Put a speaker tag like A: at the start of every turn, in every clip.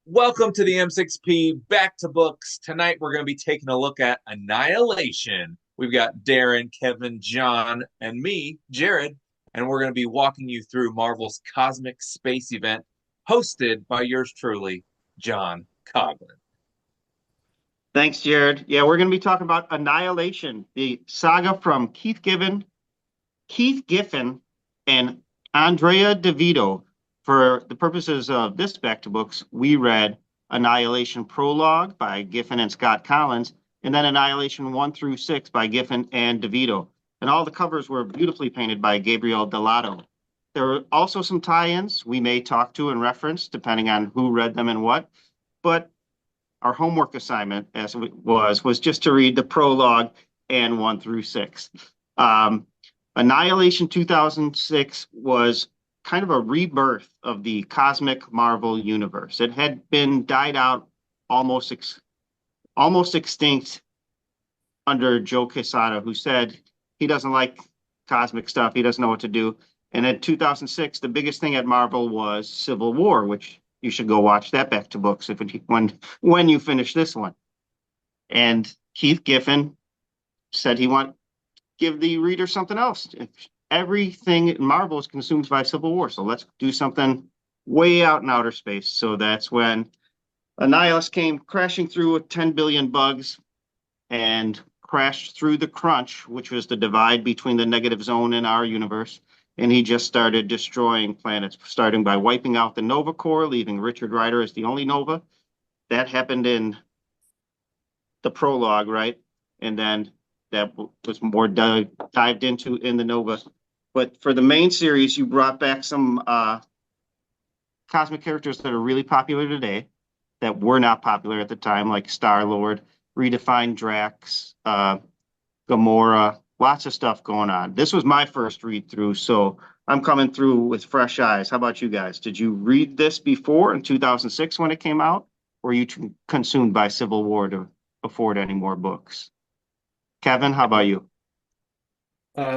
A: Welcome to the M6P Back to Books. Tonight we're going to be taking a look at Annihilation. We've got Darrin, Kevin, John, and me, Jared, and we're going to be walking you through Marvel's cosmic space event hosted by yours truly, John Coughlin.
B: Thanks, Jared. Yeah, we're going to be talking about Annihilation, the saga from Keith Giffen, and Andrea Di Vito. For the purposes of this Back to Books, we read Annihilation Prologue by Giffen and Scott Collins, and then Annihilation 1 through 6 by Giffen and Di Vito. And all the covers were beautifully painted by Gabriel Delato. There were also some tie-ins we may talk to and reference, depending on who read them and what. But our homework assignment, as it was just to read the prologue and 1 through 6. Annihilation 2006 was kind of a rebirth of the cosmic Marvel universe. It had been died out, almost extinct under Joe Quesada, who said he doesn't like cosmic stuff. He doesn't know what to do. And in 2006, the biggest thing at Marvel was Civil War, which you should go watch that Back to Books when you finish this one. And Keith Giffen said he want give the reader something else. Everything in Marvel is consumed by Civil War, so let's do something way out in outer space. So that's when Annihilus came crashing through with 10 billion bugs and crashed through the crunch, which was the divide between the negative zone and our universe. And he just started destroying planets, starting by wiping out the Nova Corps, leaving Richard Rider as the only Nova. That happened in the prologue, right? And then that was more dived into in the Nova. But for the main series, you brought back some cosmic characters that are really popular today that were not popular at the time, like Star-Lord, redefined Drax, Gamora, lots of stuff going on. This was my first read through, so I'm coming through with fresh eyes. How about you guys? Did you read this before in 2006 when it came out? Or were you consumed by Civil War to afford any more books? Kevin, how about you?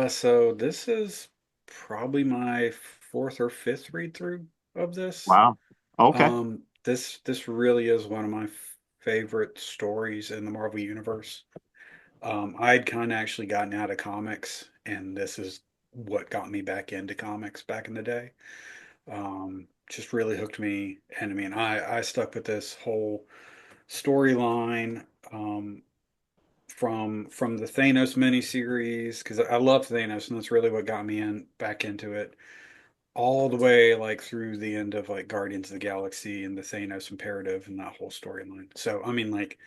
C: So this is probably my fourth or fifth read through of this.
B: Wow. Okay.
C: This really is one of my favorite stories in the Marvel Universe. I'd kind of actually gotten out of comics, and this is what got me back into comics back in the day. Just really hooked me, and I mean, I stuck with this whole storyline. From the Thanos miniseries because I love Thanos and that's really what got me back into it all the way like through the end of like Guardians of the Galaxy and the Thanos imperative and that whole storyline. So I mean like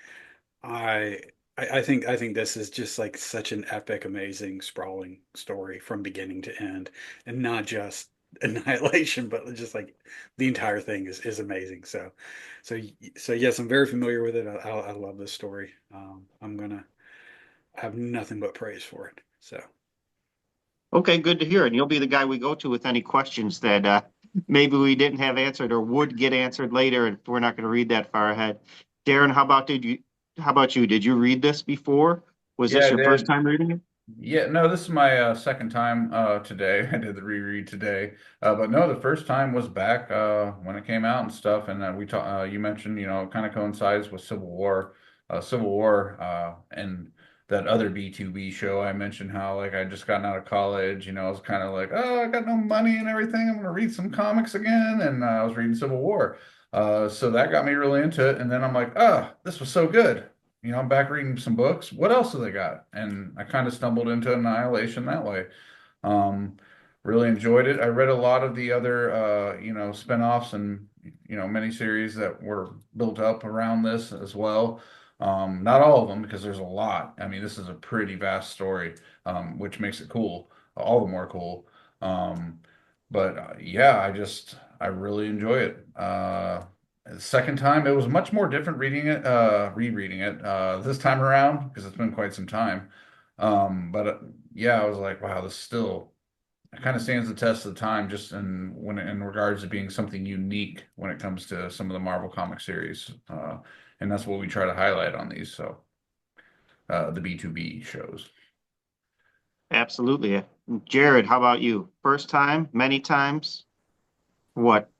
C: I I think this is just like such an epic, amazing, sprawling story from beginning to end, and not just Annihilation, but just like the entire thing is amazing. So yes, I'm very familiar with it. I love this story. I'm gonna have nothing but praise for it. So
B: Okay, good to hear. And you'll be the guy we go to with any questions that maybe we didn't have answered or would get answered later, and we're not going to read that far ahead. Darrin, how about you? Did you read this before? Was
D: Yeah,
B: this
D: I
B: your first
D: did.
B: time reading it?
D: Yeah, no, this is my second time today. I did the reread today, but no, the first time was back when it came out and stuff. And we talked. You mentioned, it kind of coincides with Civil War, and that other B2B show. I mentioned how like I just gotten out of college. I was kind of like, oh, I got no money and everything. I'm gonna read some comics again, and I was reading Civil War. So that got me really into it. And then I'm like, oh, this was so good. I'm back reading some books. What else do they got? And I kind of stumbled into Annihilation that way. Um, really enjoyed it. I read a lot of the other, spinoffs and, miniseries that were built up around this as well. Not all of them because there's a lot. I mean, this is a pretty vast story, which makes it cool, all the more cool. But yeah, I really enjoy it. The second time, it was much more different rereading it this time around because it's been quite some time. But yeah, I was like, wow, this still it kind of stands the test of the time, just in regards to being something unique when it comes to some of the Marvel comic series, and that's what we try to highlight on these. So the B2B shows.
B: Absolutely. Jared, how about you? First time, many times? What?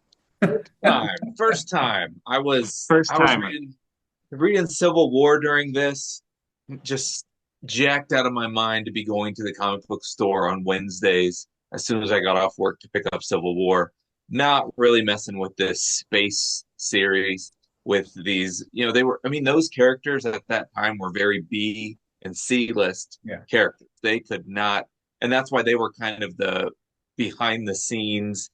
A: First time. I was
B: First
A: I was
B: timer.
A: reading Civil War during this, just jacked out of my mind to be going to the comic book store on Wednesdays as soon as I got off work to pick up Civil War. Not really messing with this space series with these, they were, I mean, those characters at that time were very B and C list
D: Yeah.
A: characters. They could not, and that's why they were kind of the behind the scenes,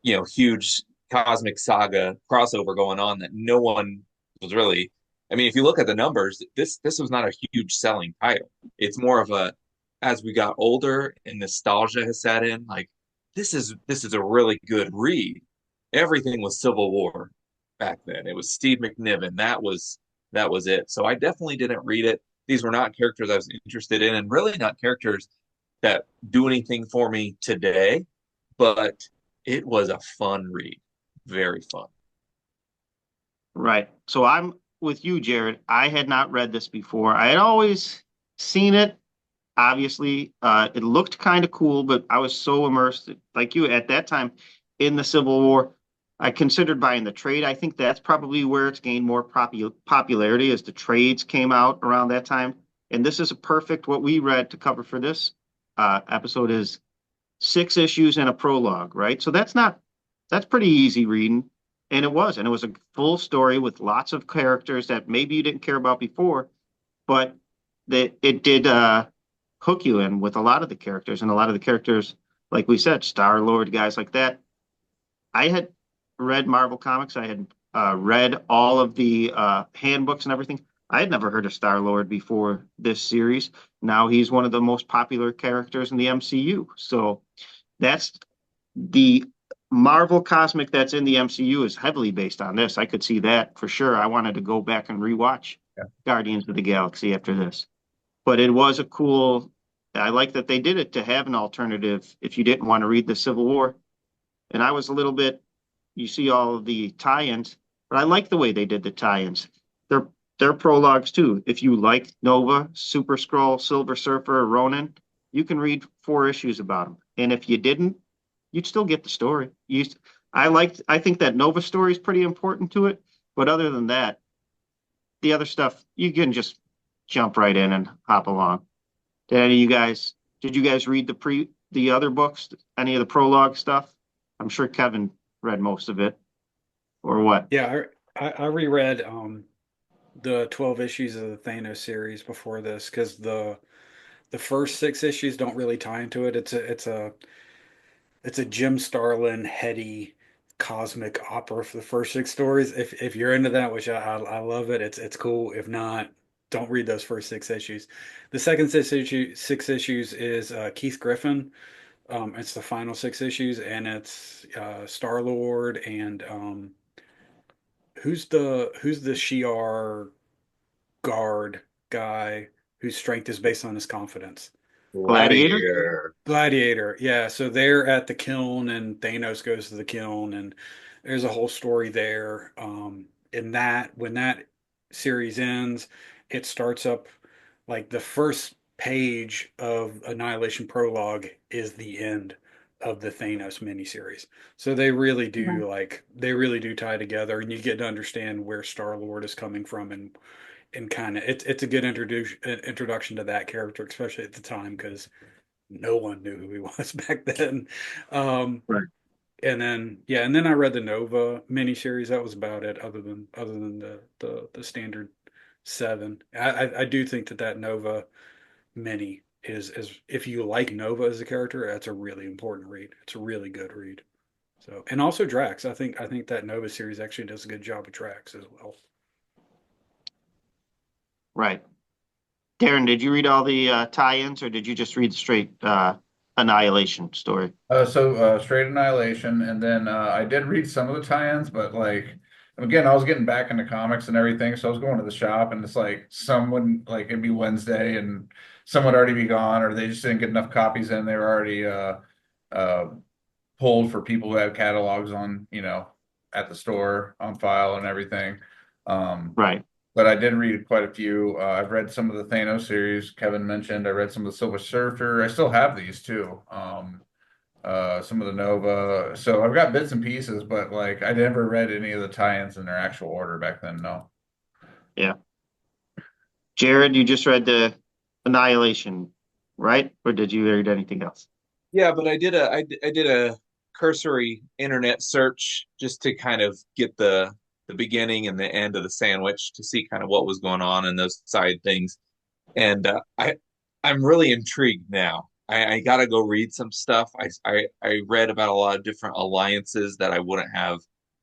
A: huge cosmic saga crossover going on that no one was really. I mean, if you look at the numbers, this was not a huge selling title. It's more of a, as we got older and nostalgia has set in, like this is a really good read. Everything was Civil War back then. It was Steve McNiven. That was it. So I definitely didn't read it. These were not characters I was interested in, and really not characters that do anything for me today. But it was a fun read. Very fun.
B: Right. So I'm with you, Jared. I had not read this before. I had always seen it. Obviously, it looked kind of cool, but I was so immersed, like you, at that time in the Civil War. I considered buying the trade. I think that's probably where it's gained more popularity as the trades came out around that time. And this is a perfect what we read to cover for this episode is 6 issues and a prologue, right? So that's pretty easy reading. And it was a full story with lots of characters that maybe you didn't care about before, but that it did hook you in with a lot of the characters, and a lot of the characters, like we said, Star Lord, guys like that. I had read Marvel comics. I had read all of the handbooks and everything. I had never heard of Star Lord before this series. Now he's one of the most popular characters in the MCU. So that's the Marvel cosmic that's in the MCU is heavily based on this. I could see that for sure. I wanted to go back and rewatch
D: Yeah.
B: Guardians of the Galaxy after this. But it was a cool. I like that they did it to have an alternative if you didn't want to read the Civil War. And I was a little bit. You see all of the tie-ins, but I like the way they did the tie-ins. They're they're prologues too. If you like Nova, Super Skrull, Silver Surfer, Ronin, you can read 4 issues about them. And if you didn't, you'd still get the story. I think that Nova story is pretty important to it. But other than that, the other stuff you can just jump right in and hop along. Did you guys read the other books, any of the prologue stuff? I'm sure Kevin read most of it, or what?
C: Yeah, I reread the 12 issues of the Thanos series before this because the first 6 issues don't really tie into it. It's a Jim Starlin heady cosmic opera for the first 6 stories. If you're into that, which I love it, it's cool. If not, don't read those first 6 issues. The second 6 issues is Keith Giffen. It's the final 6 issues, and it's Star Lord and who's the Shi'ar guard guy whose strength is based on his confidence.
B: Gladiator?
A: Gladiator.
C: Gladiator, yeah. So they're at the kiln, and Thanos goes to the kiln, and there's a whole story there. In that, when that series ends, it starts up like the first page of Annihilation Prologue is the end of the Thanos miniseries. So they really do tie together, and you get to understand where Star Lord is coming from, and kind of it's a good introduction to that character, especially at the time because no one knew who he was back then. Um,
B: Right.
C: and then I read the Nova miniseries. That was about it, other than the standard 7. I do think that Nova mini is if you like Nova as a character, that's a really important read. It's a really good read. So, and also Drax. I think that Nova series actually does a good job with Drax as well.
B: Right. Darren, did you read all the tie-ins, or did you just read the straight Annihilation story?
D: So straight Annihilation, and then I did read some of the tie-ins, but like again, I was getting back into comics and everything, so I was going to the shop, and it's like someone like it'd be Wednesday, and someone would already be gone, or they just didn't get enough copies in. They were already uh, pulled for people who have catalogs on, at the store on file and everything.
B: Right.
D: but I did read quite a few. I've read some of the Thanos series Kevin mentioned. I read some of the Silver Surfer. I still have these too. Some of the Nova. So I've got bits and pieces, but like I never read any of the tie-ins in their actual order back then. No.
B: Yeah. Jared, you just read the Annihilation, right? Or did you read anything else?
A: Yeah, but I did a cursory internet search just to kind of get the beginning and the end of the sandwich to see kind of what was going on and those side things. And I'm really intrigued now. I gotta go read some stuff. I read about a lot of different alliances that I wouldn't have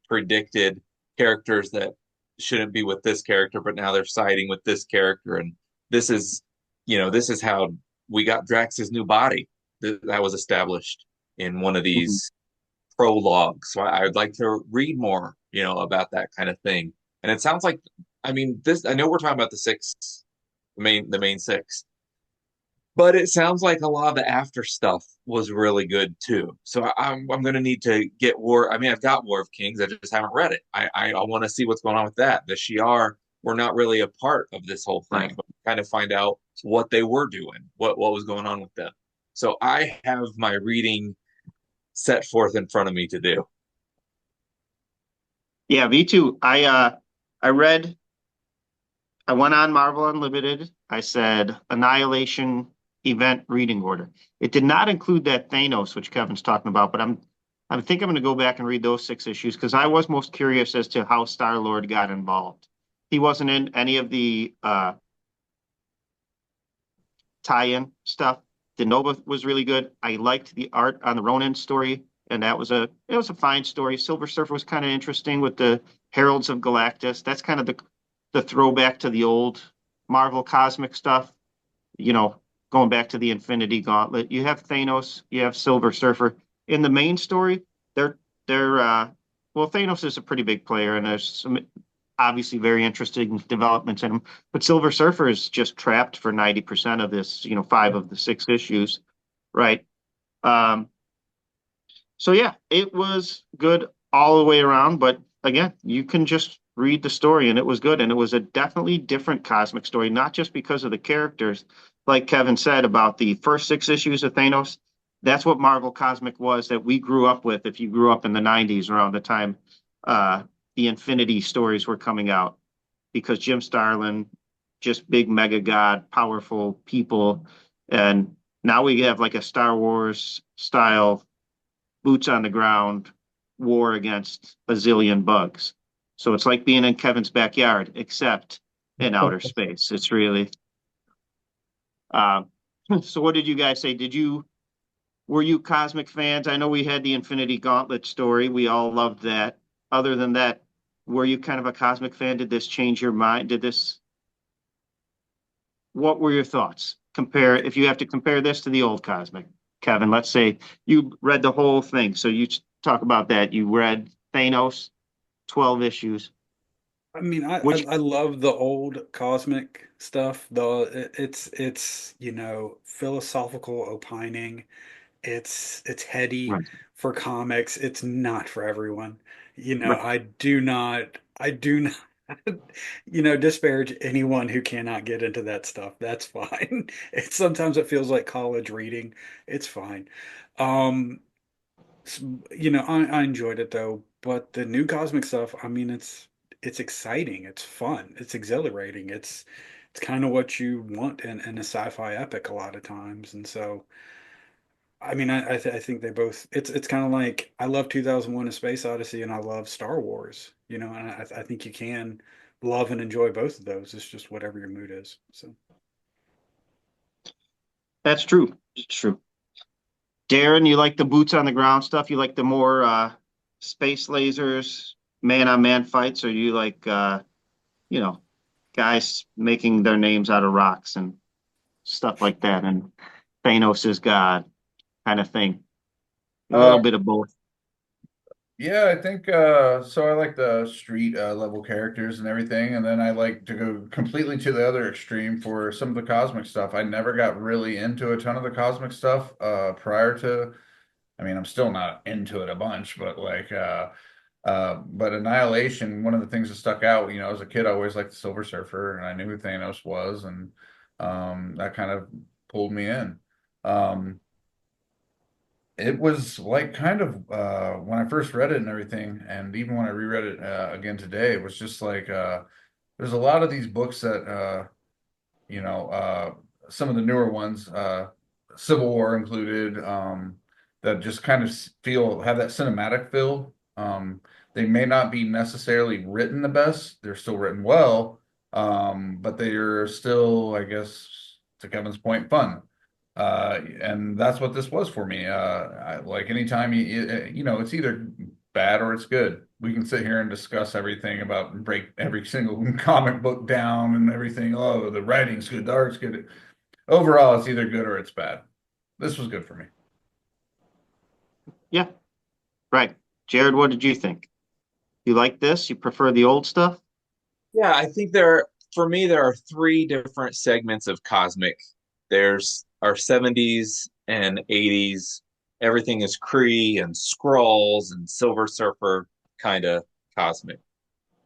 A: predicted, characters that shouldn't be with this character, but now they're siding with this character, and this is, this is how we got Drax's new body that was established in one of
B: Mhm.
A: these prologues. So I would like to read more, about that kind of thing. And it sounds like, I mean, this. I know we're talking about the main six, but it sounds like a lot of the after stuff was really good too. So I'm going to need to get War. I mean, I've got War of Kings. I just haven't read it. I want to see what's going on with that. The Shi'ar were not really a part of this whole
B: Right.
A: thing, but kind of find out what they were doing, what was going on with them. So I have my reading set forth in front of me to do.
B: Yeah, me too. I read, I went on Marvel Unlimited. I said Annihilation event reading order. It did not include that Thanos, which Kevin's talking about, but I think I'm going to go back and read those 6 issues because I was most curious as to how Star-Lord got involved. He wasn't in any of the tie-in stuff. The Nova was really good. I liked the art on the Ronin story, and it was a fine story. Silver Surfer was kind of interesting with the Heralds of Galactus. That's kind of the throwback to the old Marvel cosmic stuff. You know, going back to the Infinity Gauntlet. You have Thanos, you have Silver Surfer. In the main story, they're well, Thanos is a pretty big player, and there's some obviously very interesting developments in him. But Silver Surfer is just trapped for 90% of this, 5 of the 6 issues, right? Um, so yeah, it was good all the way around. But again, you can just read the story, and it was good, and it was a definitely different cosmic story, not just because of the characters, like Kevin said about the first 6 issues of Thanos. That's what Marvel Cosmic was that we grew up with. If you grew up in the '90s, around the time uh, the Infinity stories were coming out, because Jim Starlin, just big mega god, powerful people, and now we have like a Star Wars style boots on the ground war against a zillion bugs. So it's like being in Kevin's backyard, except in outer space. It's really. Uh, so what did you guys say? Were you cosmic fans? I know we had the Infinity Gauntlet story. We all loved that. Other than that, were you kind of a cosmic fan? Did this change your mind? What were your thoughts? If you have to compare this to the old cosmic, Kevin, let's say you read the whole thing. So you talk about that. You read Thanos, 12 issues.
C: I mean,
B: Which,
C: I love the old cosmic stuff. It's philosophical opining. It's heady
B: right,
C: for comics. It's not for everyone.
B: right.
C: I do not disparage anyone who cannot get into that stuff. That's fine. Sometimes it feels like college reading. It's fine. Um, I enjoyed it though, but the new cosmic stuff, I mean, it's exciting, it's fun, it's exhilarating, it's kind of what you want in a sci-fi epic a lot of times. And so I mean, I think they both. It's kind of like I love 2001: A Space Odyssey and I love Star Wars. And I think you can love and enjoy both of those. It's just whatever your mood is. So
B: That's true. It's true. Darrin, you like the boots on the ground stuff? You like the more space lasers, man on man fights, or you like you know, guys making their names out of rocks and stuff like that, and Thanos is God kind of thing. A
D: Uh,
B: little bit of both.
D: yeah, I think so. I like the street level characters and everything, and then I like to go completely to the other extreme for some of the cosmic stuff. I never got really into a ton of the cosmic stuff prior to. I mean, I'm still not into it a bunch, but like But Annihilation, one of the things that stuck out, as a kid, I always liked the Silver Surfer, and I knew who Thanos was, and that kind of pulled me in. Um, it was like kind of when I first read it and everything, and even when I reread it again today, it was just like there's a lot of these books that you know, some of the newer ones, Civil War included, that just kind of have that cinematic feel. They may not be necessarily written the best, they're still written well, but they are still, I guess, to Kevin's point, fun. And that's what this was for me. Like anytime it's either bad or it's good. We can sit here and discuss everything about break every single comic book down and everything. Oh, the writing's good, the art's good. Overall, it's either good or it's bad. This was good for me.
B: Yeah, right. Jared, what did you think? You like this? You prefer the old stuff?
A: Yeah, I think for me, there are three different segments of cosmic. There's our 70s and 80s. Everything is Kree and Skrulls and Silver Surfer kind of cosmic.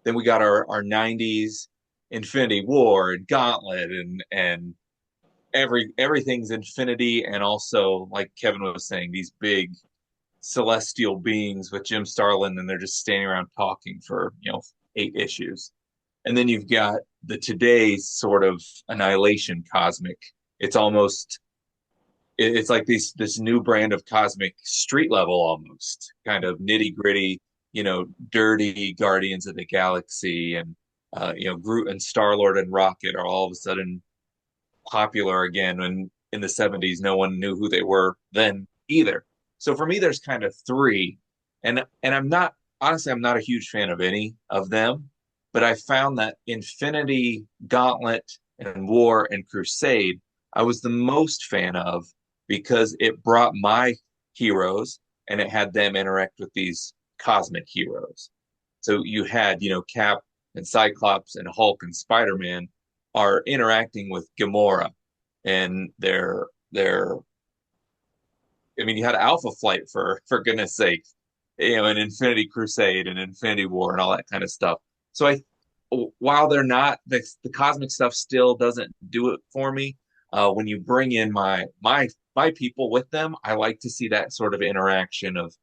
A: Then we got our 90s Infinity War and Gauntlet and everything's infinity, and also like Kevin was saying, these big celestial beings with Jim Starlin, and they're just standing around talking for 8 issues. And then you've got the today's sort of Annihilation cosmic. It's like this new brand of cosmic, street level almost, kind of nitty gritty, dirty Guardians of the Galaxy, and Groot and Star Lord and Rocket are all of a sudden popular again. When in the 70s, no one knew who they were then either. So for me, there's kind of three, and I'm not a huge fan of any of them, but I found that Infinity, Gauntlet, and War and Crusade I was the most fan of, because it brought my heroes and it had them interact with these cosmic heroes. So you had, Cap and Cyclops and Hulk and Spider-Man are interacting with Gamora, and I mean, you had Alpha Flight for goodness sake, and Infinity Crusade and Infinity War and all that kind of stuff. So while they're not the cosmic stuff, still doesn't do it for me. When you bring in my people with them, I like to see that sort of interaction of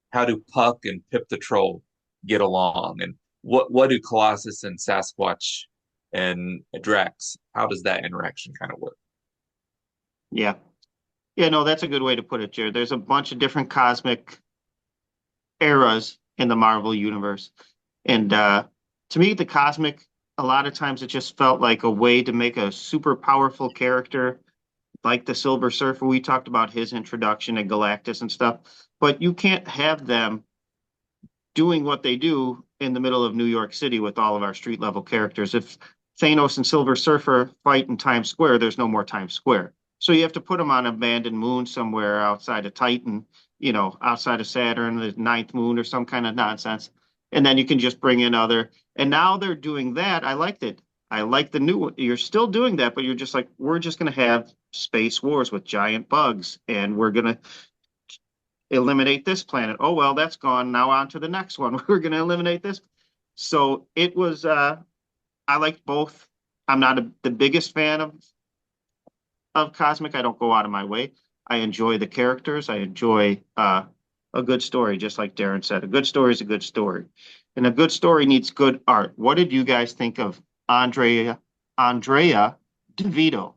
A: how do Puck and Pip the Troll get along, and what do Colossus and Sasquatch and Drax, how does that interaction kind of work?
B: Yeah. Yeah, no, that's a good way to put it, Jared. There's a bunch of different cosmic eras in the Marvel universe. And to me, the cosmic, a lot of times it just felt like a way to make a super powerful character, like the Silver Surfer. We talked about his introduction and Galactus and stuff, but you can't have them doing what they do in the middle of New York City with all of our street level characters. If Thanos and Silver Surfer fight in Times Square, there's no more Times Square. So you have to put them on an abandoned moon somewhere outside of Titan, outside of Saturn, the ninth moon or some kind of nonsense. And then you can just bring in and now they're doing that. I liked it. I like the new one. You're still doing that, but you're just like, we're just going to have space wars with giant bugs, and we're going to eliminate this planet. Oh, well, that's gone. Now on to the next one. We're going to eliminate this. So it was, I liked both. I'm not the biggest fan of Cosmic. I don't go out of my way. I enjoy the characters. I enjoy a good story, just like Darrin said. A good story is a good story. And a good story needs good art. What did you guys think of Andrea Di Vito,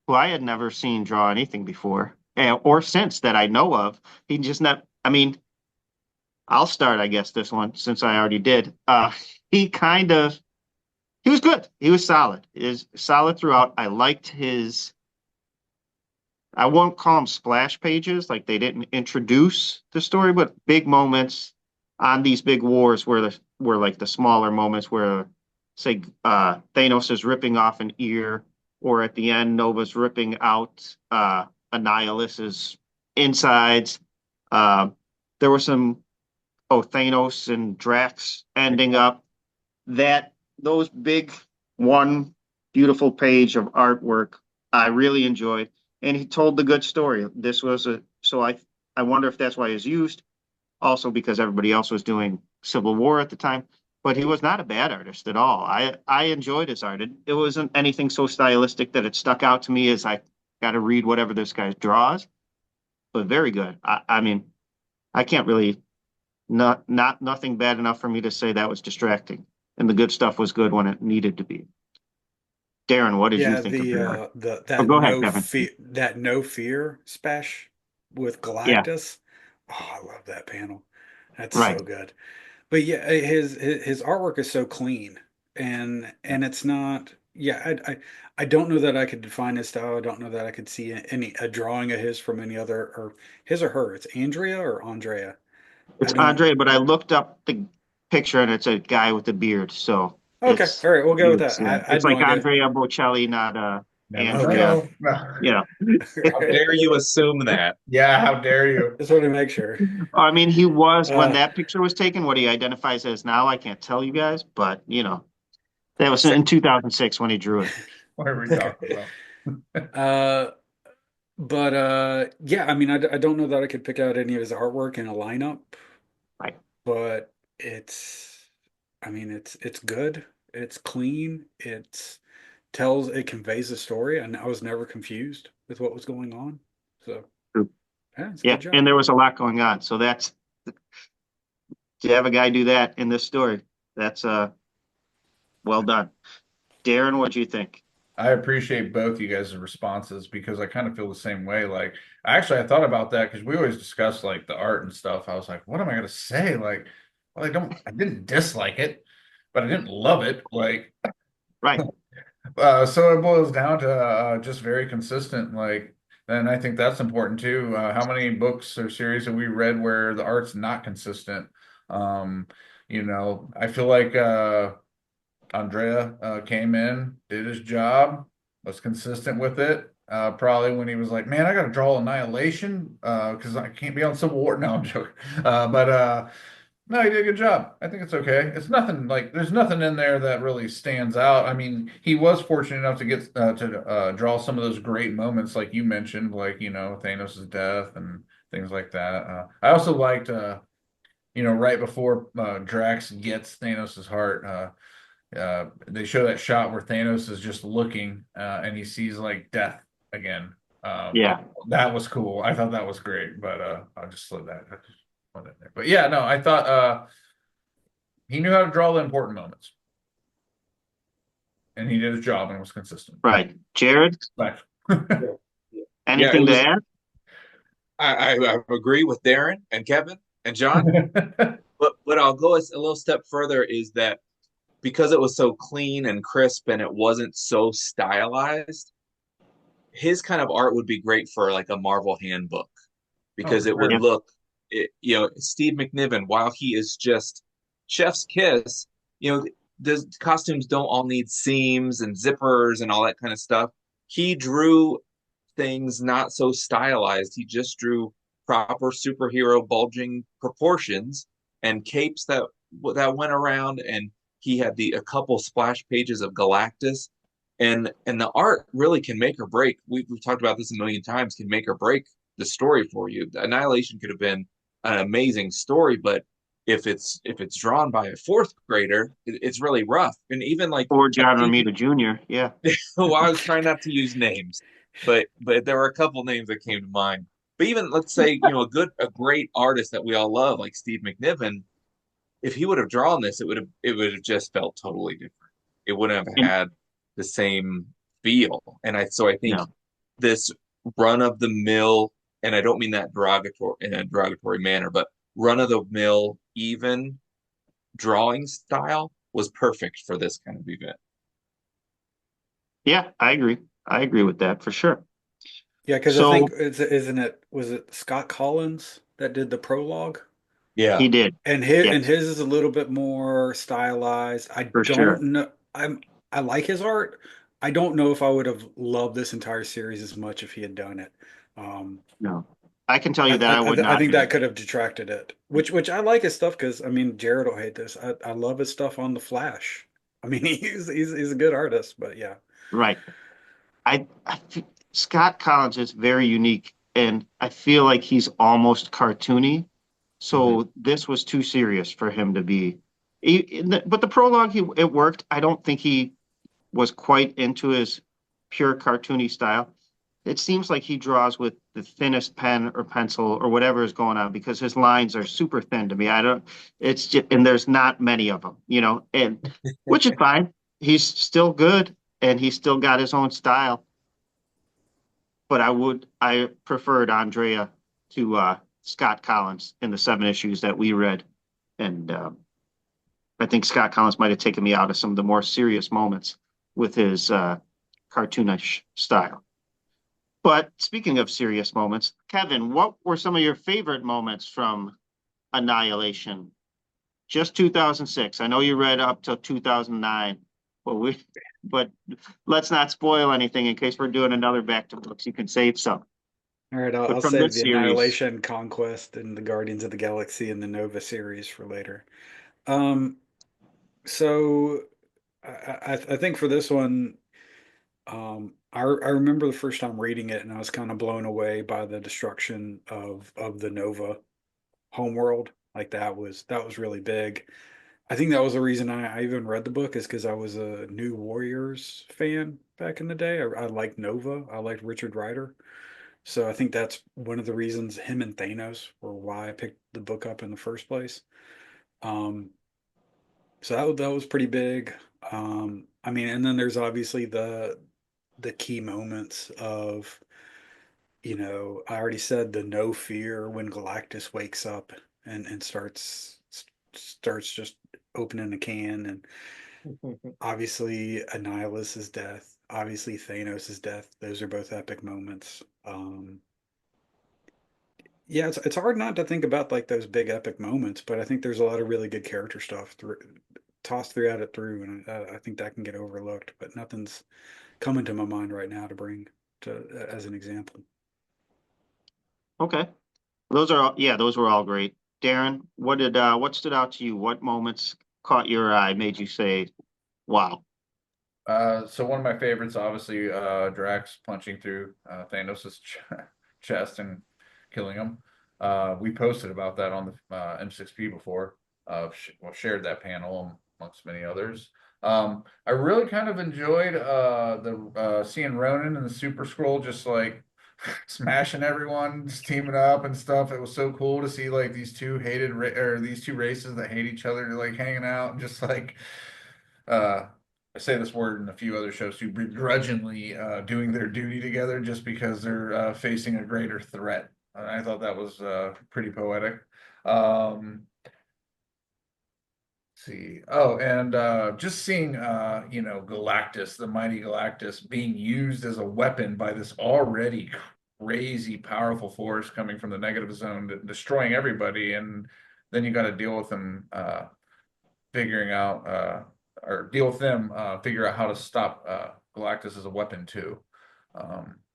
B: who I had never seen draw anything before or since that I know of? He just not, I mean, I'll start, I guess, this one since I already did. He was good. He was solid. He was solid throughout. I liked I won't call them splash pages, like they didn't introduce the story, but big moments on these big wars were like the smaller moments where, say, Thanos is ripping off an ear, or at the end, Nova's ripping out Annihilus's insides. There were some, Thanos and Drax ending up. Those big one beautiful page of artwork I really enjoyed, and he told the good story. So I wonder if that's why it's used, also because everybody else was doing Civil War at the time, but he was not a bad artist at all. I enjoyed his art. It wasn't anything so stylistic that it stuck out to me as I got to read whatever this guy draws, but very good. I mean, I can't really not nothing bad enough for me to say that was distracting, and the good stuff was good when it needed to be. Darren, what did you
C: Yeah,
B: think of the art?
C: the
B: Oh, go ahead, Kevin.
C: that no fear special with
B: Yeah,
C: Galactus. Oh, I love that panel. That's so
B: right.
C: good. But yeah, his artwork is so clean, and it's not. Yeah, I don't know that I could define his style. I don't know that I could see any a drawing of his from any other, or his or her. It's Andrea or Andrea. I
B: It's
C: don't.
B: Andre, but I looked up the picture and it's a guy with a beard, so
C: Okay, all right, we'll go with that. I
B: it's
C: had no
B: like
C: idea.
B: Andrea Bocelli, not
D: Never
B: Andrea.
C: Okay.
D: know. No.
B: You know,
A: How dare you assume that?
D: Yeah, how dare you?
C: Just want to make sure.
B: I mean, he was when
C: Uh,
B: that picture was taken. What he identifies as now, I can't tell you guys, but that was
A: So,
B: in 2006 when he drew it.
D: What are we talking about?
C: uh, but yeah, I mean, I don't know that I could pick out any of his artwork in a lineup,
B: Right.
C: but I mean, it's good. It's clean. It conveys a story, and I was never confused with what was going on. So yeah, it's a
B: Yeah,
C: good job.
B: and there was a lot going on. So that's to have a guy do that in this story. That's well done. Darren, what do you think?
D: I appreciate both you guys' responses because I kind of feel the same way. Like, actually, I thought about that because we always discuss like the art and stuff. I was like, what am I going to say? Like, well, I didn't dislike it, but I didn't love it. Like,
B: Right.
D: so it boils down to just very consistent. Like, and I think that's important too. How many books or series have we read where the art's not consistent? Um, I feel like Andrea came in, did his job, was consistent with it. Probably when he was like, "Man, I got to draw Annihilation because I can't be on Civil War." No, I'm joking. But no, he did a good job. I think it's okay. It's nothing like there's nothing in there that really stands out. I mean, he was fortunate enough to get to draw some of those great moments, like you mentioned, like Thanos' death and things like that. I also liked, right before Drax gets Thanos' heart. They show that shot where Thanos is just looking and he sees like death again.
B: Yeah.
D: That was cool. I thought that was great, but I'll just slip that. I just put it there. But yeah, no, I thought he knew how to draw the important moments, and he did his job and was consistent.
B: Right. Jared,
D: But
A: Yeah, it
B: anything to
A: was.
B: add?
A: I agree with Darren and Kevin and John, but I'll go a little step further. Is that because it was so clean and crisp and it wasn't so stylized, his kind of art would be great for like a Marvel handbook
D: Oh,
A: because
D: for
A: it would
B: Yeah.
D: sure.
A: look, Steve McNiven, while he is just chef's kiss, the costumes don't all need seams and zippers and all that kind of stuff. He drew things not so stylized. He just drew proper superhero bulging proportions and capes that went around, and he had a couple splash pages of Galactus, and the art really can make or break. We've talked about this a million times. Can make or break the story for you. Annihilation could have been an amazing story, but if it's drawn by a fourth grader, it's really rough. And even like
B: Or John Romita Jr. Yeah.
A: well, I was trying not to use names, but there were a couple names that came to mind. But even let's say, a great artist that we all love, like Steve McNiven, if he would have drawn this, it would have just felt totally different. It wouldn't have
B: And
A: had the same feel. So I think
B: no.
A: this run of the mill, and I don't mean that derogatory in a derogatory manner, but run of the mill even drawing style was perfect for this kind of event.
B: Yeah, I agree. I agree with that for sure.
C: Yeah, because I think
B: So
C: was it Scott Collins that did the prologue?
A: Yeah.
B: he did.
C: And
B: Yes,
C: his is a little bit more stylized. I
B: for
C: don't
B: sure.
C: know. I like his art. I don't know if I would have loved this entire series as much if he had done it. Um,
B: No. I can tell you that I would
C: I
B: not
C: think
B: have.
C: that could have detracted it. Which I like his stuff because I mean Jared will hate this. I love his stuff on the Flash. I mean he's a good artist, but yeah.
B: Right. Scott Collins is very unique, and I feel like he's almost cartoony, So this was too serious for him to be. But the prologue, it worked. I don't think he was quite into his pure cartoony style. It seems like he draws with the thinnest pen or pencil or whatever is going on because his lines are super thin to me. I don't, it's just, and there's not many of them, and which is fine. He's still good and he's still got his own style. But I preferred Andrea to Scott Collins in the 7 issues that we read. And I think Scott Collins might have taken me out of some of the more serious moments with his cartoonish style. But speaking of serious moments, Kevin, what were some of your favorite moments from Annihilation? Just 2006. I know you read up till 2009, but let's not spoil anything in case we're doing another back to books. You can save some.
C: All right,
B: But
C: I'll
B: from
C: save
B: this
C: the
B: series,
C: Annihilation, Conquest, and the Guardians of the Galaxy and the Nova series for later. So I think for this one, I remember the first time reading it, and I was kind of blown away by the destruction of the Nova homeworld. Like that was really big. I think that was the reason I even read the book is because I was a New Warriors fan back in the day. I liked Nova. I liked Richard Rider. So I think that's one of the reasons him and Thanos were why I picked the book up in the first place. Um, so that was pretty big. I mean, and then there's obviously the key moments of, I already said the no fear when Galactus wakes up and starts just opening a can, and obviously Annihilus' death, obviously Thanos' death. Those are both epic moments. Yeah, it's hard not to think about like those big epic moments, but I think there's a lot of really good character stuff tossed throughout it through, and I think that can get overlooked. But nothing's coming to my mind right now to bring to as an example.
B: okay. Those were all great. Darrin, what stood out to you? What moments caught your eye, made you say, wow?
D: So one of my favorites, obviously, Drax punching through Thanos' chest and killing him. We posted about that on the M6P before. Shared that panel amongst many others. I really kind of enjoyed the seeing Ronan and the Super Scroll just like smashing everyone, just teaming up and stuff. It was so cool to see like these two these two races that hate each other like hanging out and just like I say this word in a few other shows too, begrudgingly doing their duty together just because they're facing a greater threat. I thought that was pretty poetic. See. Oh, and just seeing Galactus, the mighty Galactus, being used as a weapon by this already crazy powerful force coming from the negative zone, destroying everybody, and then you got to deal with them figuring out or deal with them figure out how to stop Galactus as a weapon too.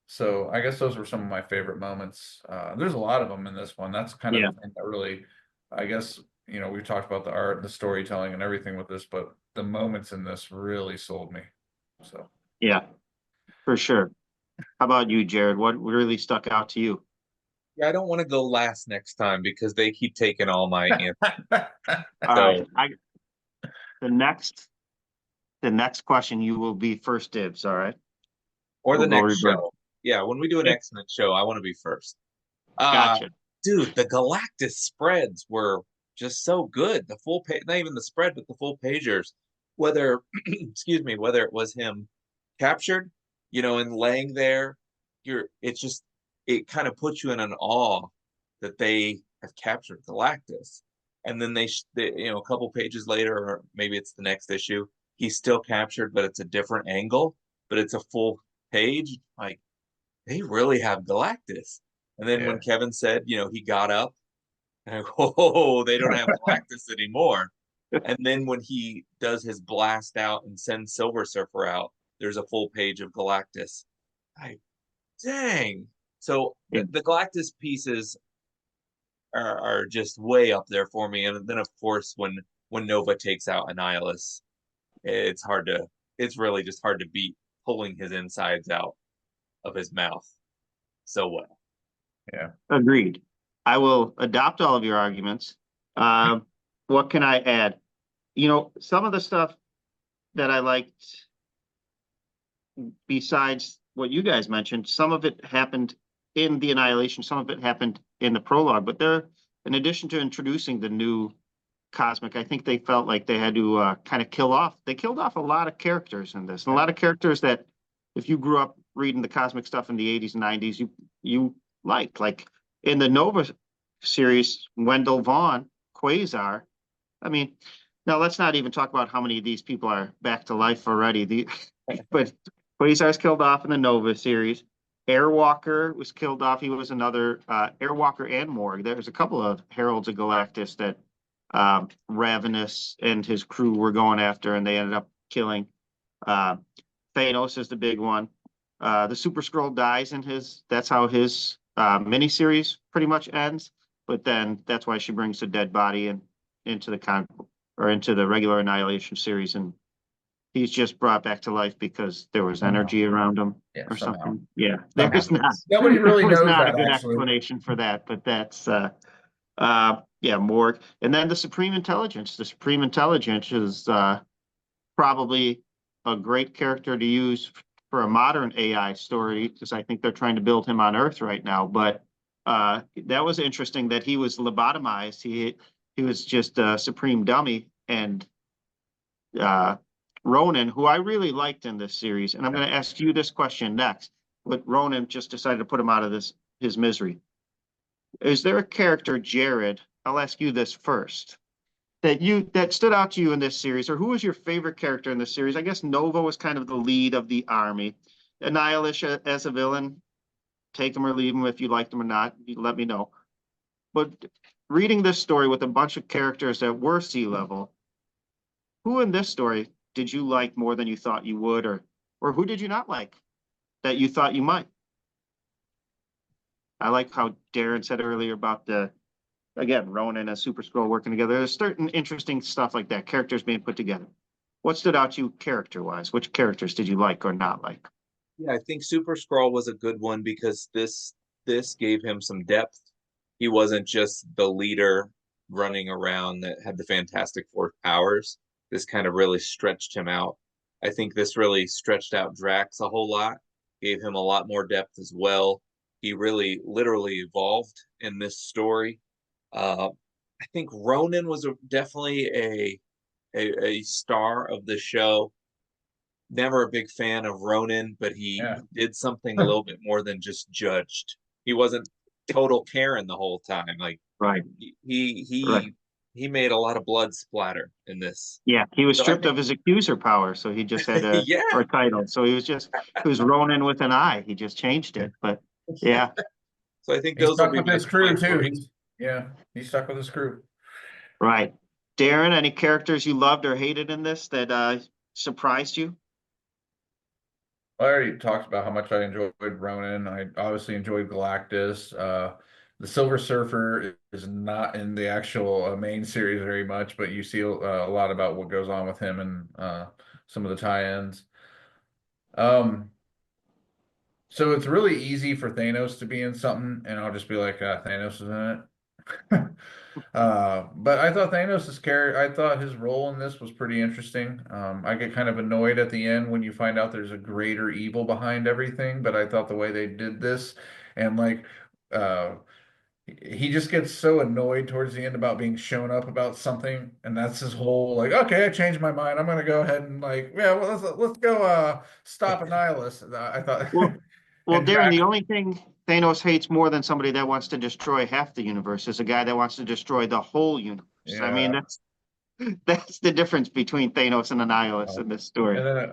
D: So I guess those were some of my favorite moments. There's a lot of them in this one. That's kind of
B: Yeah,
D: the thing that really, I guess, we've talked about the art, the storytelling, and everything with this, but the moments in this really sold me. So
B: yeah, for sure. How about you, Jared? What really stuck out to you?
A: Yeah, I don't want to go last next time because they keep taking all my answers.
B: All right,
A: So,
B: the next question you will be first dibs. All right,
A: or the
B: we'll go
A: next
B: reverse.
A: show. Yeah, when we do an X-Men show, I want to be first. Uh,
B: Gotcha.
A: dude, the Galactus spreads were just so good. The full page, not even the spread, but the full pagers. Whether, excuse me, whether it was him captured, and laying there, it kind of puts you in an awe that they have captured Galactus. And then a couple pages later, or maybe it's the next issue, he's still captured, but it's a different angle, but it's a full page. Like, they really have Galactus. And then
D: yeah.
A: when Kevin said, he got up, and I go, oh, they don't have Galactus anymore. And then when he does his blast out and sends Silver Surfer out, there's a full page of Galactus. I dang. So
B: Yeah,
A: the Galactus pieces are just way up there for me. And then of course when Nova takes out Annihilus, it's hard to it's really just hard to beat pulling his insides out of his mouth so well.
D: Yeah.
B: agreed. I will adopt all of your arguments. What can I add? Some of the stuff that I liked, besides what you guys mentioned, some of it happened in the Annihilation, some of it happened in the prologue. But in addition to introducing the new Cosmic, I think they felt like they had to kind of killed off a lot of characters in this, and a lot of characters that if you grew up reading the Cosmic stuff in the 80s and 90s, you like in the Nova series, Wendell Vaughn, Quasar. I mean, now let's not even talk about how many of these people are back to life already. But Quasar's killed off in the Nova series. Airwalker was killed off. He was another Airwalker and Morg. There's a couple of Heralds of Galactus that Ravenous and his crew were going after, and they ended up killing. Thanos is the big one. The Super Skrull dies in that's how his miniseries pretty much ends. But then that's why she brings the dead body into the regular Annihilation series, and he's just brought back to life because there was energy around him or something. Yeah, there was not.
D: Nobody really knows
B: not
D: that,
B: a good
D: actually.
B: explanation for that, but that's Morg. And then the Supreme Intelligence. The Supreme Intelligence is probably a great character to use for a modern AI story, because I think they're trying to build him on Earth right now. But that was interesting that he was lobotomized. He was just a supreme dummy. And Ronan, who I really liked in this series, and I'm going to ask you this question next, but Ronan just decided to put him out of his misery. Is there a character, Jarid? I'll ask you this first, that stood out to you in this series, or who was your favorite character in this series? I guess Nova was kind of the lead of the army. Annihilus as a villain, take him or leave him if you liked him or not. You let me know. But reading this story with a bunch of characters that were sea level, who in this story did you like more than you thought you would, or who did you not like that you thought you might? I like how Darrin said earlier about again, Ronan and Super Skrull working together. There's certain interesting stuff like that, characters being put together. What stood out to you character-wise? Which characters did you like or not like?
A: Yeah, I think Super Skrull was a good one because this gave him some depth. He wasn't just the leader running around that had the Fantastic Four powers. This kind of really stretched him out. I think this really stretched out Drax a whole lot, gave him a lot more depth as well. He really literally evolved in this story. I think Ronan was definitely a star of the show. Never a big fan of Ronan, but he did something a little bit more than just judged. He wasn't total Karen the whole time. Like
B: right,
A: he made a lot of blood splatter in this.
B: Yeah, he was stripped of his accuser power, so he just had a title. So he was Ronan with an I. He just changed it, but yeah.
A: So I think
D: he's
A: those
D: stuck
A: will be
D: with his crew too. He's stuck with his crew.
B: Right, Darrin. Any characters you loved or hated in this that surprised you?
D: I already talked about how much I enjoyed Ronan. I obviously enjoyed Galactus. The Silver Surfer is not in the actual main series very much, but you see a lot about what goes on with him and some of the tie-ins. So it's really easy for Thanos to be in something, and I'll just be like, Thanos is in it. But I thought I thought his role in this was pretty interesting. I get kind of annoyed at the end when you find out there's a greater evil behind everything, but I thought the way they did this, and he just gets so annoyed towards the end about being shown up about something, and that's his whole like, okay, I changed my mind. I'm gonna go ahead and let's go stop Annihilus. I thought
B: well, Darrin, the only thing Thanos hates more than somebody that wants to destroy half the universe is a guy that wants to destroy the whole universe. I mean, that's the difference between Thanos and Annihilus in this story.
D: And then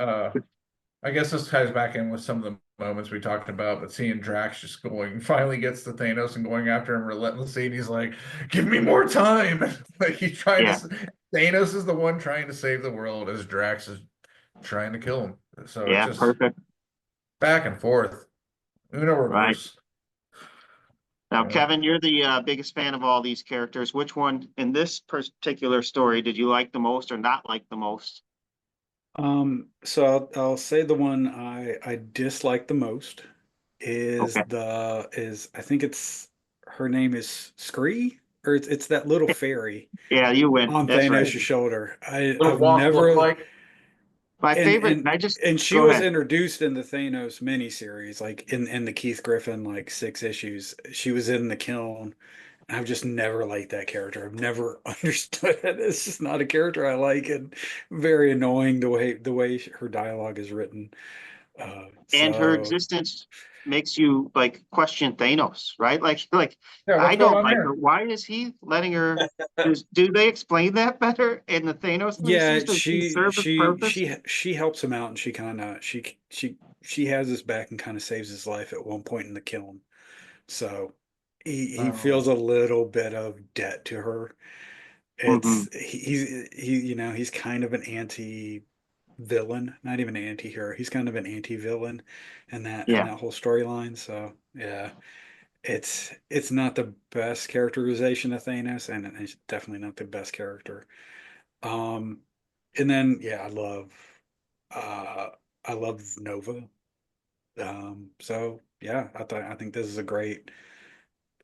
D: I guess this ties back in with some of the moments we talked about, but seeing Drax just finally gets to Thanos and going after him relentlessly, and he's like, give me more time. Like he's trying Thanos is the one trying to save the world as Drax is trying to kill him. So it's just
B: perfect.
D: Back and forth. Uno reverse.
B: Now, Kevin, you're the biggest fan of all these characters. Which one in this particular story did you like the most or not like the most?
C: So I'll say the one I dislike the most is I think it's her name is Scree, or it's that little fairy
B: Yeah, you win.
C: on
B: That's right.
C: Thanos' shoulder.
D: What
C: I've
D: does Wasp look
C: never
D: like?
B: My favorite,
C: and
B: and I just
C: and she
B: go
C: was
B: ahead.
C: introduced in the Thanos miniseries, like in the Keith Giffen like 6 issues. She was in the kiln. I've just never liked that character. I've never understood it. It's just not a character I like, and very annoying the way her dialogue is written.
B: And her
C: So
B: existence makes you like question Thanos, right? Like
D: Yeah,
B: I
D: what's going
B: don't
D: on
B: like her.
D: here?
B: Why is he letting her? Do they explain that better in the Thanos
C: yeah,
B: miniseries? Does he serve his purpose?
C: she helps him out, and she kind of she has his back and kind of saves his life at one point in the kiln. So he feels
D: Oh,
C: a little bit of debt to her.
B: Hmm.
C: He's kind of an anti villain, not even an anti-hero. He's kind of an anti-villain in
B: Yeah.
C: that whole storyline. So yeah, it's not the best characterization of Thanos, and it's definitely not the best character. Um, and then yeah, uh I love Nova. So yeah, I think this is a great.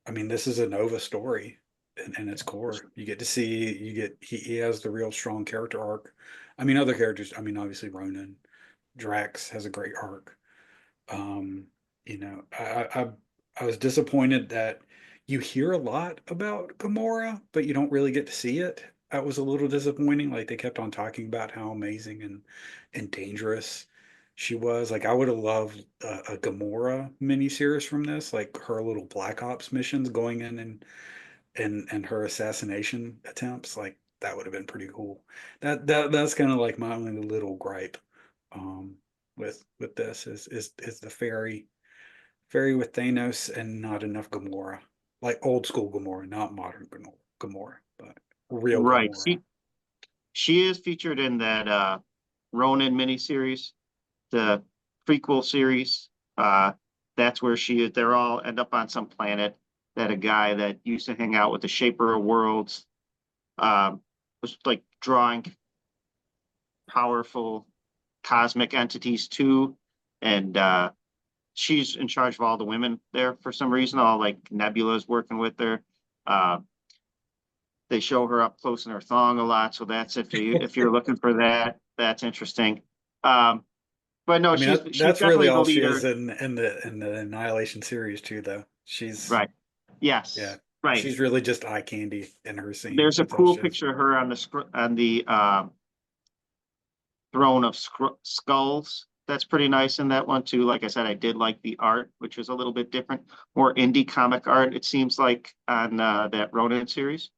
C: I mean, this is a Nova story in its core. You get to see he has the real strong character arc. I mean, other characters. I mean, obviously Ronan, Drax has a great arc. Um, I was disappointed that you hear a lot about Gamora, but you don't really get to see it. That was a little disappointing. Like they kept on talking about how amazing and dangerous she was. Like I would have loved a Gamora miniseries from this, like her little Black Ops missions going in and her assassination attempts. Like that would have been pretty cool. That's kind of like my only little gripe um, with this is the fairy with Thanos and not enough Gamora, like old school Gamora, not modern Gamora, but real
B: Right.
C: Gamora.
B: She is featured in that Ronin miniseries, the prequel series. Uh, that's where she is. They're all end up on some planet that a guy that used to hang out with the Shaper of Worlds was like drawing powerful cosmic entities too. And she's in charge of all the women there for some reason. All like Nebula's working with her. Uh, they show her up close in her thong a lot, so that's if you're looking for that, that's interesting. Um, but no,
C: I mean
B: she's
C: that's really
B: definitely the
C: all she is
B: leader.
C: in the Annihilation series too, though. She's
B: Right.
C: yeah,
B: Yes. Right.
C: she's really just eye candy in her scenes.
B: There's a
C: That's all
B: cool
C: she is.
B: picture of her on the throne of skulls. That's pretty nice in that one too. Like I said, I did like the art, which was a little bit different, more indie comic art. It seems like on that Ronin series.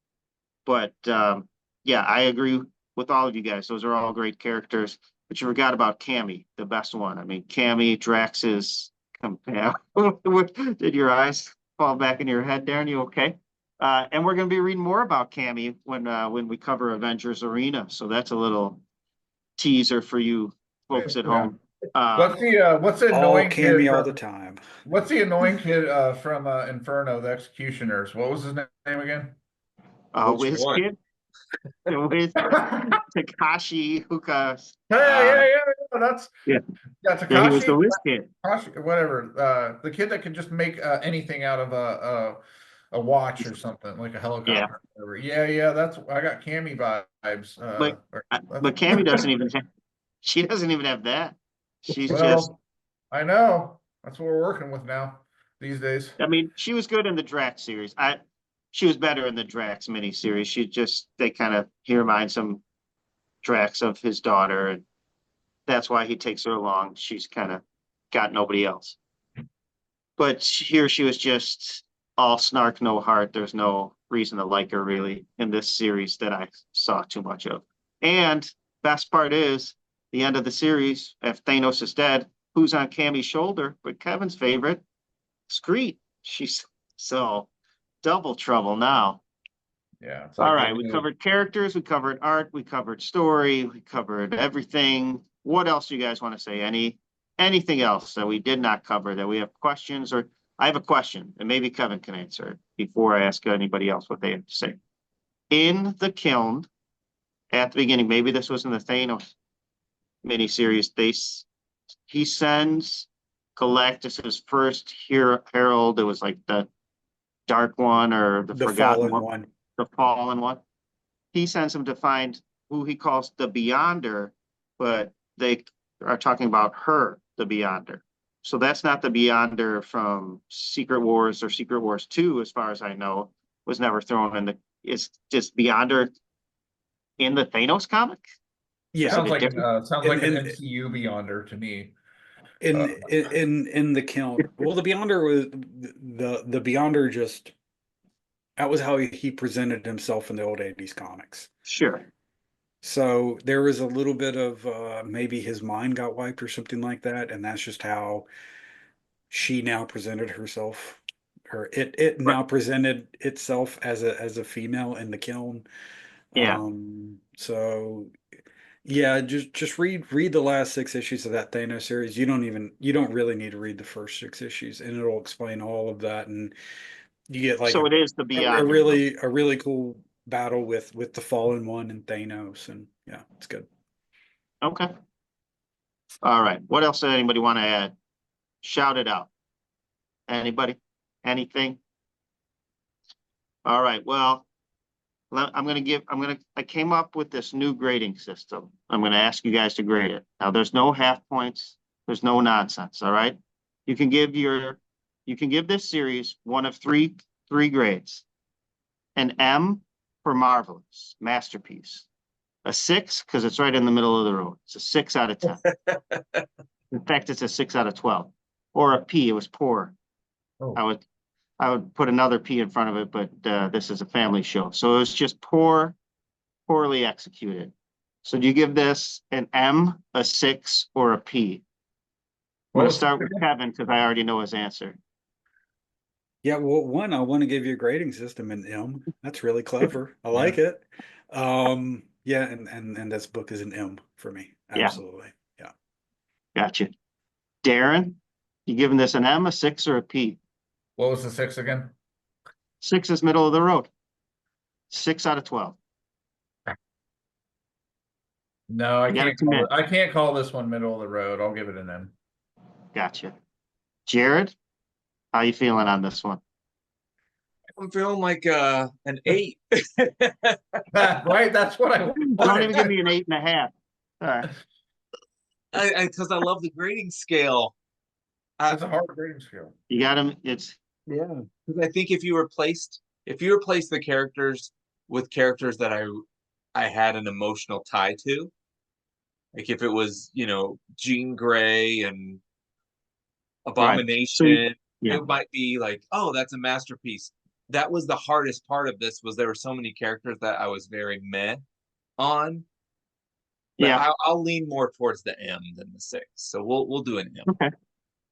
B: But yeah, I agree with all of you guys. Those are all great characters. But you forgot about Cammy, the best one. I mean, Cammy, Drax is. Did your eyes fall back in your head, Darrin? You okay? And we're going to be reading more about Cammy when we cover Avengers Arena. So that's a little teaser for you folks at
D: yeah.
B: home. Um,
D: What's the
C: All
D: annoying kid
C: Cammy all the
D: from
C: time.
D: what's the annoying kid from Inferno, the Executioners? What was his name again?
A: Which
B: Wiz
A: one?
B: Kid with Takashi Huka.
D: Hey,
B: Uh,
D: that's
B: yeah,
D: yeah,
B: yeah, he was the
D: Takashi,
B: Wiz Kid.
D: Whatever. The kid that could just make anything out of a watch or something, like a
B: Yeah,
D: helicopter. Or whatever. Yeah, that's I got Cammy vibes.
B: but Cammy doesn't even have. She doesn't even have that. She's just.
D: Well, I know. That's what we're working with now these days.
B: I mean, she was good in the Drax series. She was better in the Drax miniseries. They kind of he reminds some Drax of his daughter, and that's why he takes her along. She's kind of got nobody else. But here she was just all snark, no heart. There's no reason to like her really in this series that I saw too much of. And best part is the end of the series, if Thanos is dead, who's on Cammy's shoulder? But Kevin's favorite, Screet. She's so double trouble now.
D: Yeah, it's
B: All
D: like
B: right, we covered characters, we covered art, we covered story, we covered everything. What else do you guys want to say? Anything else that we did not cover that we have questions? Or I have a question, and maybe Kevin can answer it before I ask anybody else what they have to say. In the kiln at the beginning, maybe this was in the Thanos miniseries, he sends Galactus's first herald. It was like the Dark One or the Forgotten
C: fallen
B: One,
C: one.
B: the Fallen One. He sends him to find who he calls the Beyonder, but they are talking about her, the Beyonder. So that's not the Beyonder from Secret Wars or Secret Wars 2, as far as I know, was never thrown in the, it's just Beyonder in the Thanos comic.
C: Yeah,
D: Sounds like an
C: and
D: MCU Beyonder to me.
C: in the count. Well, the Beyonder was the Beyonder just that was how he presented himself in the old 80s comics.
B: Sure.
C: So there was a little bit of maybe his mind got wiped or something like that, and that's just how she now presented herself. It
B: Right.
C: now presented itself as a female in the kiln.
B: Yeah.
C: So yeah, just read the last 6 issues of that Thanos series. You don't really need to read the first 6 issues, and it'll explain all of that, and you get like
B: So it is the
C: a
B: Beyonder.
C: really cool battle with the Fallen One and Thanos, and yeah, it's good.
B: Okay. All right. What else did anybody want to add? Shout it out. Anybody? Anything? All right. Well, I came up with this new grading system. I'm going to ask you guys to grade it. Now, there's no half points. There's no nonsense. All right. You can give this series one of three grades. An M for marvelous, masterpiece. A 6, because it's right in the middle of the road. It's a 6 out of 10. In fact, it's a 6 out of 12. Or a P, it was poor.
D: Oh.
B: I would put another P in front of it, but this is a family show. So it was just poorly executed. So do you give this an M, a 6, or a P? I'm going to start with Kevin because I already know his answer.
C: Yeah, well, one, I want to give you a grading system in M. That's really clever. I like it. Yeah, and this book is an M for me. Absolutely. Yeah.
B: Gotcha. Darrin, you giving this an M, a 6, or a P?
D: What was the 6 again?
B: 6 is middle of the road. 6 out of 12.
D: No,
B: You gotta commit.
D: I can't call this one middle of the road. I'll give it an M.
B: Gotcha. Jared, how you feeling on this one?
A: I'm feeling like an 8.
D: Right? That's what I
B: Don't
D: wanted.
B: even give me an 8.5. All right.
A: Because I love the grading scale.
D: That's a hard grading scale.
B: You got him. It's
A: Yeah, because I think if you replaced the characters with characters that I had an emotional tie to, like if it was Jean Grey and Abomination,
B: right. So,
A: it might be like, oh, that's a masterpiece. That was the hardest part of this, was there were so many characters that I was very meh on. But
B: yeah.
A: I'll lean more towards the M than the 6. So we'll do an M.
B: Okay.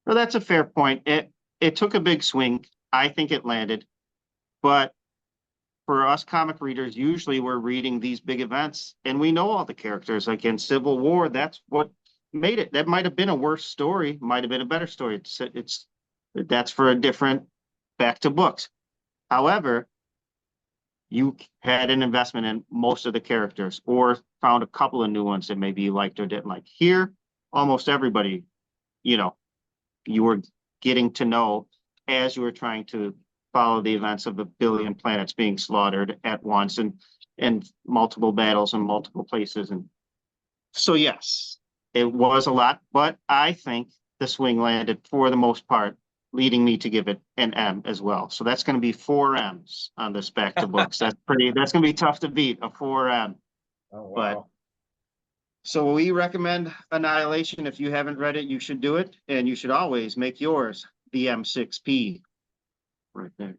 B: Well, that's a fair point. It took a big swing. I think it landed, but for us comic readers, usually we're reading these big events and we know all the characters. Like in Civil War, that's what made it. That might have been a worse story, might have been a better story. That's for a different back to books. However, you had an investment in most of the characters or found a couple of new ones that maybe you liked or didn't like. Here, almost everybody, you were getting to know as you were trying to follow the events of a billion planets being slaughtered at once and multiple battles in multiple places. And so, yes, it was a lot, but I think the swing landed for the most part, leading me to give it an M as well. So that's going to be 4 M's on this back to books. That's going to be tough to beat, a 4M.
D: Oh, wow.
B: But so we recommend Annihilation. If you haven't read it, you should do it. And you should always make yours the M6P right there.